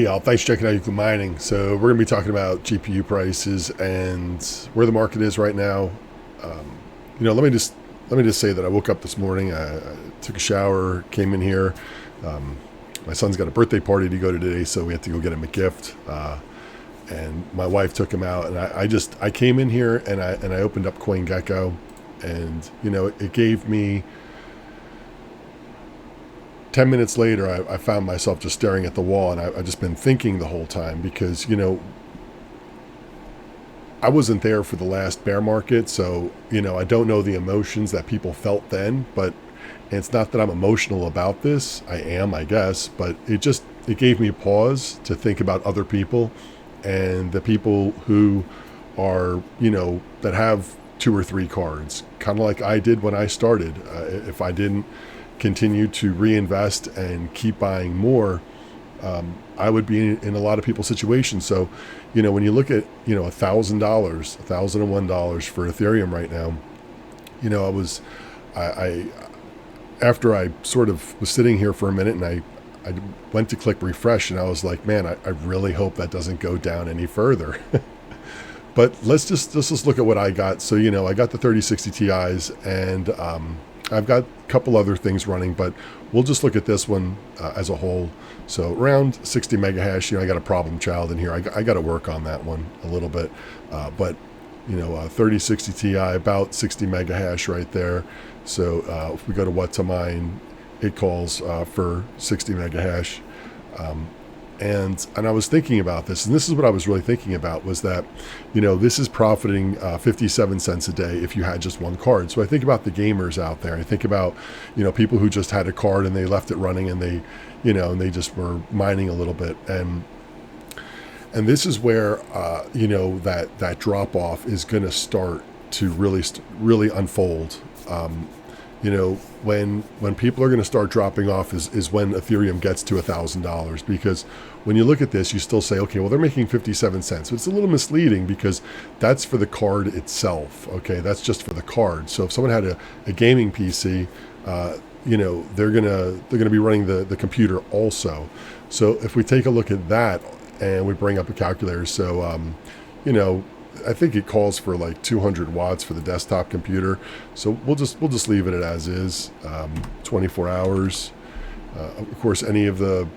Yeah, thanks for checking out Euclid Mining. So we're going to be talking about GPU prices and where the market is right now. Um, let me just say that I woke up this morning. I took a shower, came in here. Um, my son's got a birthday party to go to today, so we had to go get him a gift. And my wife took him out, and I came in here and I opened up CoinGecko, and it gave me 10 minutes later, I found myself just staring at the wall, and I just been thinking the whole time because, I wasn't there for the last bear market. So, I don't know the emotions that people felt then, but it's not that I'm emotional about this. I am, I guess, but it gave me a pause to think about other people and the people who are, that have two or three cards, kind of like I did when I started. If I didn't continue to reinvest and keep buying more, I would be in a lot of people's situations. So, when you look at, $1,001 for Ethereum right now, I after I sort of was sitting here for a minute and I went to click refresh and I was like, man, I really hope that doesn't go down any further. But let's just look at what I got. So, I got the 3060 Ti's and, I've got a couple other things running, but we'll just look at this one as a whole. So around 60 mega hash, I got a problem child in here. I got to work on that one a little bit. But 3060 Ti, about 60 mega hash right there. So if we go to what to mine, it calls for 60 mega hash. And I was thinking about this, and this is what I was really thinking about, was that, this is profiting 57 cents a day if you had just one card. So I think about the gamers out there. I think about, people who just had a card and they left it running and they, and they just were mining a little bit. And this is where, that drop off is going to start to really unfold. When people are going to start dropping off is when Ethereum gets to $1,000, because when you look at this, you still say, okay, well, they're making 57 cents. So it's a little misleading because that's for the card itself. Okay, that's just for the card. So if someone had a gaming PC, they're gonna be running the computer also. So if we take a look at that and we bring up a calculator, so I think it calls for like 200 watts for the desktop computer. So we'll just leave it as is. 24 hours. Of course, any of the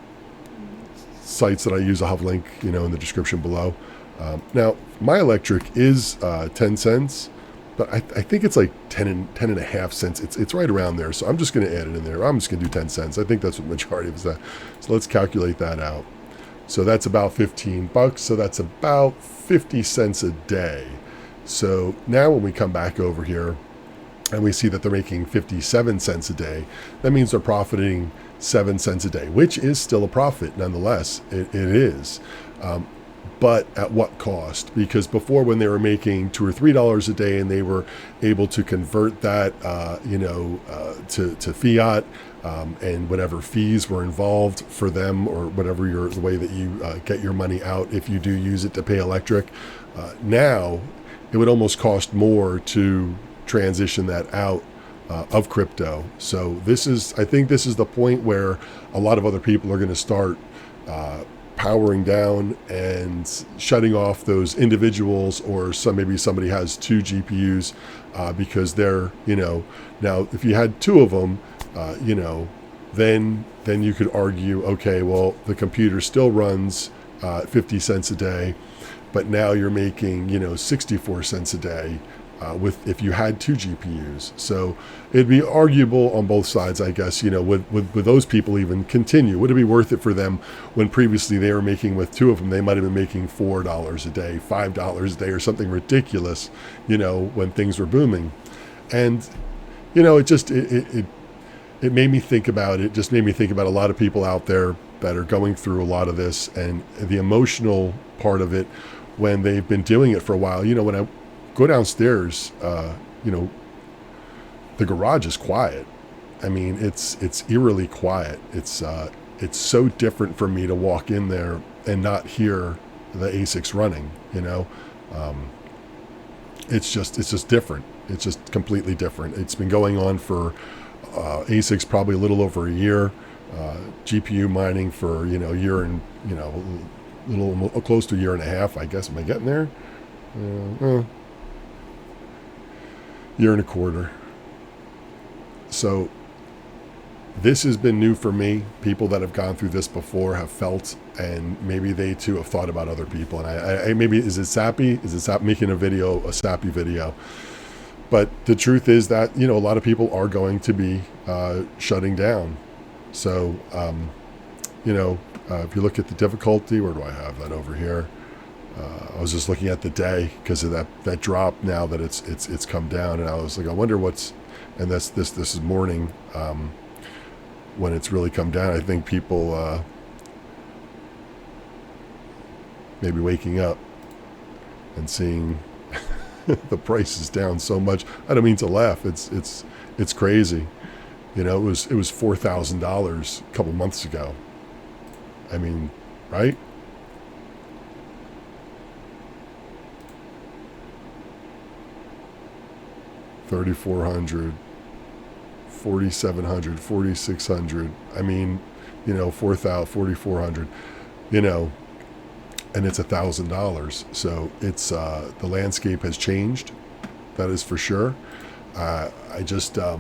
sites that I use, I'll have a link, in the description below. Now, my electric is 10 cents, but I think it's like 10 and a half cents. It's right around there. So I'm just going to add it in there. I'm just going to do 10 cents. I think that's what the majority of us at. So let's calculate that out. So that's about 15 bucks. So that's about 50 cents a day. So now when we come back over here and we see that they're making 57 cents a day, that means they're profiting 7 cents a day, which is still a profit nonetheless. It is. But at what cost? Because before, when they were making $2 or $3 a day and they were able to convert that, to fiat, and whatever fees were involved for them, or whatever the way that you get your money out if you do use it to pay electric, now it would almost cost more to transition that out of crypto. So I think this is the point where a lot of other people are going to start powering down and shutting off those individuals, or maybe somebody has two GPUs because they're, now if you had two of them, then you could argue, okay, well, the computer still runs 50 cents a day, but now you're making, 64 cents a day if you had two GPUs. So it'd be arguable on both sides, I guess. Would those people even continue? Would it be worth it for them when previously they were making, with two of them, they might have been making $4 a day, $5 a day, or something ridiculous, when things were booming. And it made me think about it. Just made me think about a lot of people out there that are going through a lot of this, and the emotional part of it when they've been doing it for a while. When I go downstairs, the garage is quiet. I mean, it's eerily quiet. It's so different for me to walk in there and not hear the ASICs running. It's just different. It's just completely different. It's been going on for ASICs probably a little over a year. GPU mining for, a year and, a little close to a year and a half, I guess. Am I getting there? Year and a quarter. So this has been new for me. People that have gone through this before have felt, and maybe they too have thought about other people. And I maybe, is it sappy? Is it making a sappy video? But the truth is that, a lot of people are going to be shutting down. So, if you look at the difficulty, where do I have that over here? I was just looking at the day because of that drop. Now that it's come down, and I was like, I wonder what's, and this is morning when it's really come down. I think people maybe waking up and seeing the price is down so much. I don't mean to laugh. It's crazy. It was $4,000 a couple months ago. I mean, right? $3,400, $4,700, $4,600. I mean, $4,000, $4,400. And it's $1,000. So it's the landscape has changed. That is for sure. I just thought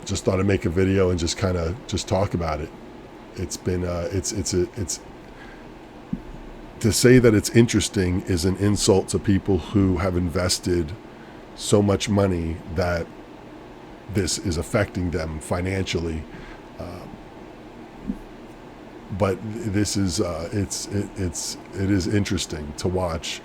I'd make a video and just kind of just talk about it. It's been it's to say that it's interesting is an insult to people who have invested so much money that this is affecting them financially. But this is it is interesting to watch.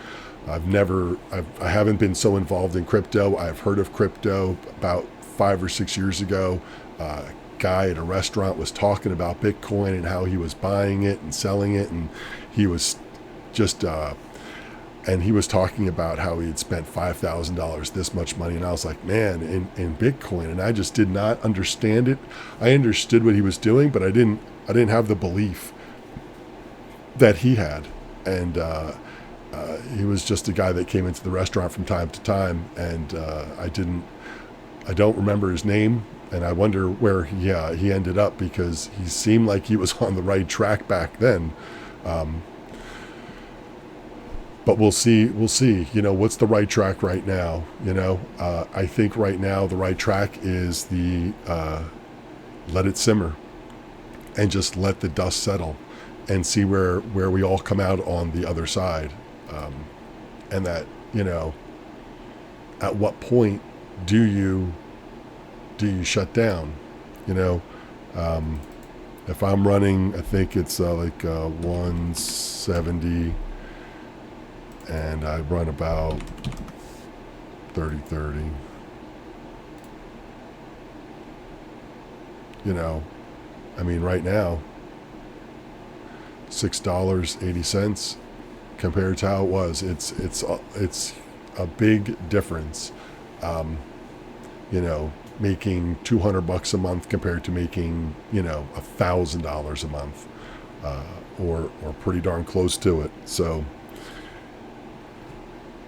I haven't been so involved in crypto. I've heard of crypto about 5 or 6 years ago. A guy at a restaurant was talking about Bitcoin and how he was buying it and selling it, and he was just and he was talking about how he had spent $5,000, this much money, and I was like, man, in Bitcoin, and I just did not understand it. I understood what he was doing, but I didn't have the belief that he had. And he was just a guy that came into the restaurant from time to time, and I don't remember his name, and I wonder where he ended up, because he seemed like he was on the right track back then. But we'll see. What's the right track right now? I think right now the right track is let it simmer and just let the dust settle and see where we all come out on the other side. And that, at what point do you shut down? If I'm running, I think it's like 170, and I run about 30. I mean, right now, $6.80 compared to how it was. It's a big difference. Making $200 a month compared to making $1,000 a month, or pretty darn close to it. So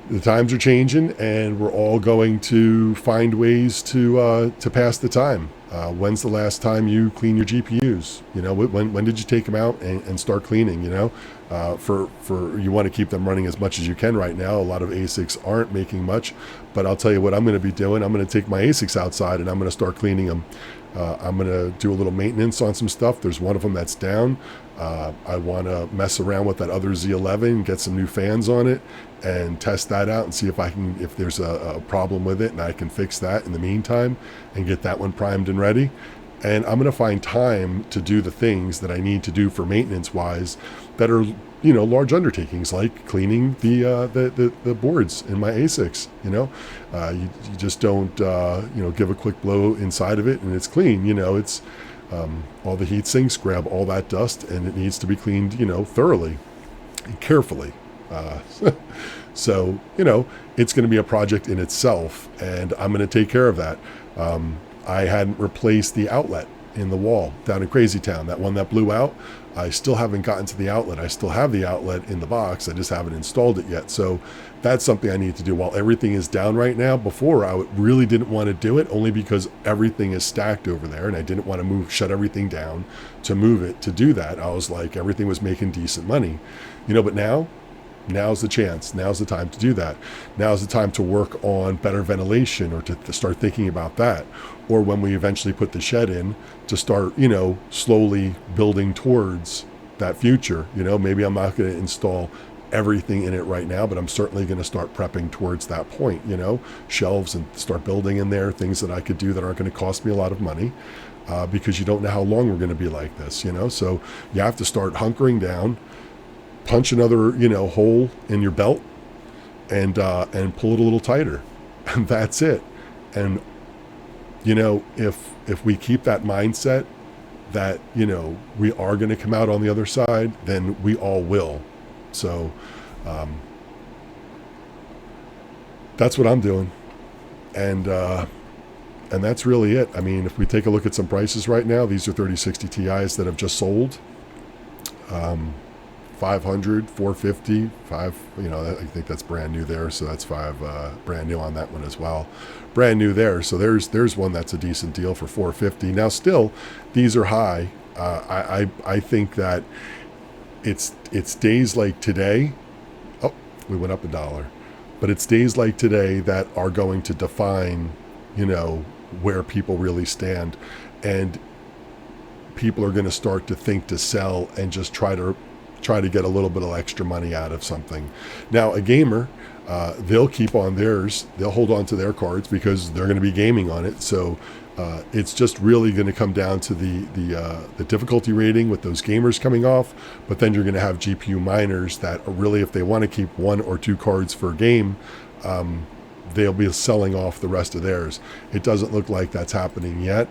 the times are changing, and we're all going to find ways to pass the time. When's the last time you clean your GPUs? When did you take them out and start cleaning? For you want to keep them running as much as you can right now. A lot of ASICs aren't making much, but I'll tell you what I'm going to be doing. I'm going to take my ASICs outside and I'm going to start cleaning them. I'm going to do a little maintenance on some stuff. There's one of them that's down. I want to mess around with that other Z11, get some new fans on it, and test that out and see if there's a problem with it, and I can fix that in the meantime and get that one primed and ready. And I'm going to find time to do the things that I need to do for maintenance wise that are, large undertakings, like cleaning the boards in my ASICs. You just don't, give a quick blow inside of it and it's clean. It's all the heat sinks grab all that dust, and it needs to be cleaned, thoroughly and carefully. So, it's going to be a project in itself, and I'm going to take care of that. I hadn't replaced the outlet in the wall down in Crazy Town, that one that blew out. I still haven't gotten to the outlet. I still have the outlet in the box. I just haven't installed it yet. So that's something I need to do while everything is down right now. Before, I really didn't want to do it, only because everything is stacked over there, and I didn't want to shut everything down to move it. To do that, I was like, everything was making decent money, but now's the chance. Now's the time to do that. Now's the time to work on better ventilation, or to start thinking about that. Or when we eventually put the shed in, to start, slowly building towards that future. Maybe I'm not going to install everything in it right now, but I'm certainly going to start prepping towards that point, shelves, and start building in there things that I could do that aren't going to cost me a lot of money, because you don't know how long we're going to be like this, so you have to start hunkering down, punch another, hole in your belt, and pull it a little tighter, and that's it. And if we keep that mindset that, we are going to come out on the other side, then we all will. So that's what I'm doing. And that's really it. I mean, if we take a look at some prices right now, these are 3060 Ti's that have just sold. 500, 450, 5, I think that's brand new there. So that's 5 brand new on that one as well. Brand new there. So there's one that's a decent deal for 450. Now still, these are high. I think that it's days like today. Oh, we went up $1. But it's days like today that are going to define, where people really stand. And people are going to start to think to sell and just try to get a little bit of extra money out of something. Now, a gamer, they'll keep on theirs. They'll hold on to their cards because they're going to be gaming on it. So it's just really going to come down to the difficulty rating with those gamers coming off. But then you're going to have GPU miners that are really, if they want to keep 1 or 2 cards for a game, they'll be selling off the rest of theirs. It doesn't look like that's happening yet.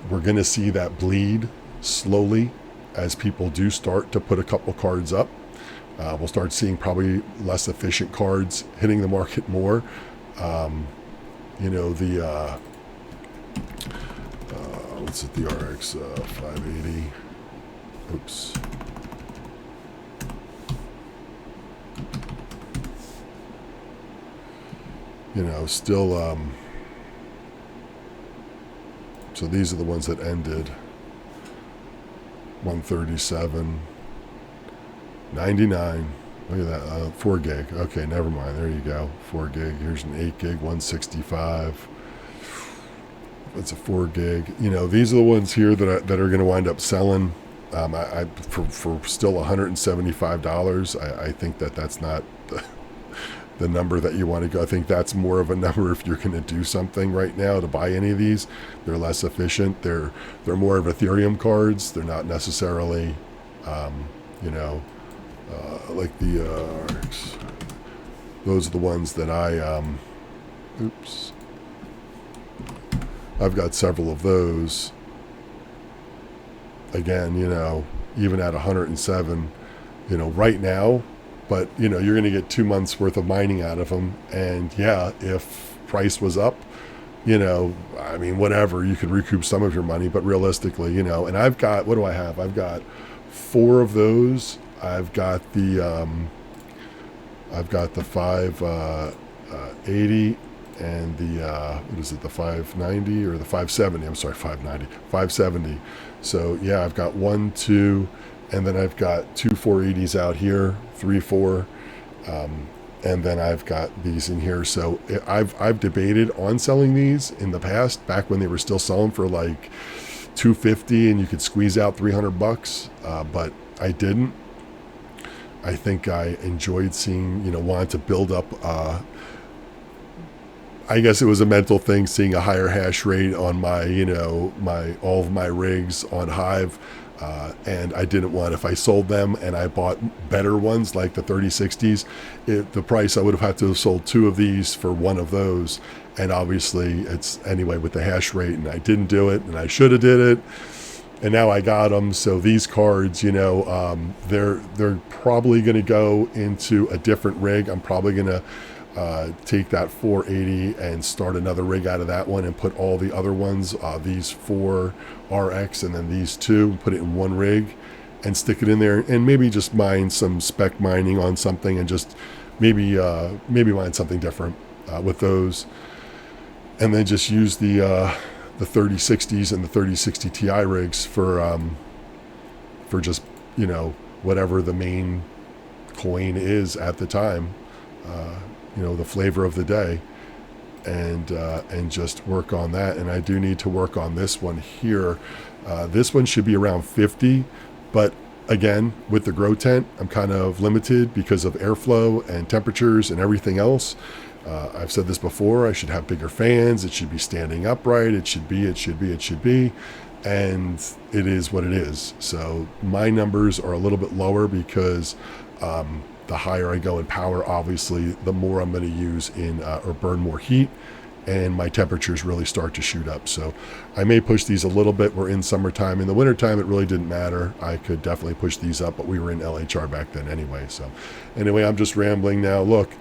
We're going to see that bleed slowly as people do start to put a couple cards up. We'll start seeing probably less efficient cards hitting the market more. What's it, the RX 580? Oops. Still, so these are the ones that ended. 137, 99. Look at that, 4 gig. Okay, never mind. There you go. 4 gig. Here's an 8 gig, 165. It's a 4 gig. These are the ones here that are going to wind up selling. For still $175. I think that's not the number that you want to go. I think that's more of a number if you're going to do something right now to buy any of these. They're less efficient. They're more of Ethereum cards. They're not necessarily, like the those are the ones that I've got several of those. Again, even at 107, right now. But, you're going to get 2 months worth of mining out of them. And yeah, if price was up, whatever, you could recoup some of your money. But realistically, and I've got, what do I have? I've got 4 of those. I've got the 580 and the, what is it, the 590 or the 570? I'm sorry, 590, 570. So yeah, I've got 1, 2, and then I've got 2 480s out here, 3, 4, and then I've got these in here. So I've debated on selling these in the past, back when they were still selling for like $250 and you could squeeze out $300, but I didn't. I think I enjoyed seeing, wanted to build up. I guess it was a mental thing, seeing a higher hash rate on my, all of my rigs on Hive. And I didn't want, if I sold them and I bought better ones like the 3060s, the price I would have had to have sold 2 of these for 1 of those. And obviously it's anyway with the hash rate, and I didn't do it, and I should have did it. And now I got them. So these cards, they're probably going to go into a different rig. I'm probably going to take that 480 and start another rig out of that one and put all the other ones, these 4 RX and then these 2, put it in one rig and stick it in there, and maybe just mine some spec mining on something, and just maybe mine something different with those, and then just use the 3060s and the 3060 Ti rigs for just, you know, whatever the main coin is at the time, you know, the flavor of the day, and just work on that. And I do need to work on this one here. This one should be around 50, but again, with the grow tent, I'm kind of limited because of airflow and temperatures and everything else. I've said this before, I should have bigger fans, it should be standing upright, it should be, and it is what it is. So my numbers are a little bit lower because the higher I go in power, obviously, the more I'm going to use in or burn more heat, and my temperatures really start to shoot up. So I may push these a little bit. We're in summertime. In the wintertime, it really didn't matter. I could definitely push these up, but we were in LHR back then anyway. So anyway, I'm just rambling now. Look,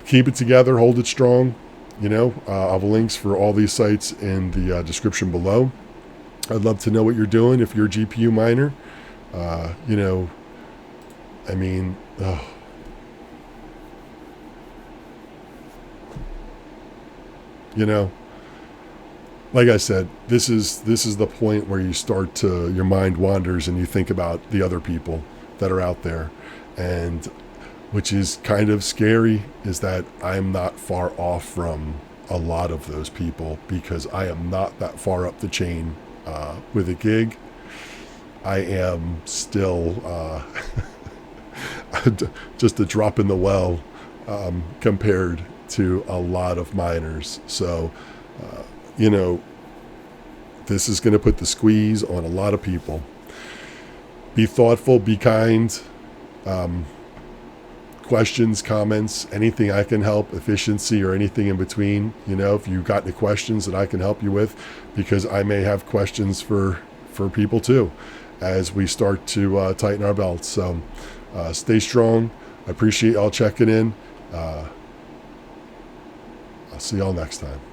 keep it together, hold it strong. You know, I'll have links for all these sites in the description below. I'd love to know what you're doing if you're a GPU miner. You know, I mean, you know, like I said, this is the point where you start to, your mind wanders and you think about the other people that are out there, and which is kind of scary, is that I'm not far off from a lot of those people, because I am not that far up the chain with a gig. I am still just a drop in the well compared to a lot of miners. So, you know, this is going to put the squeeze on a lot of people. Be thoughtful, be kind. Questions, comments, anything I can help, efficiency or anything in between. You know, if you've got any questions that I can help you with, because I may have questions for people too as we start to tighten our belts. So stay strong. I appreciate y'all checking in. I'll see y'all next time.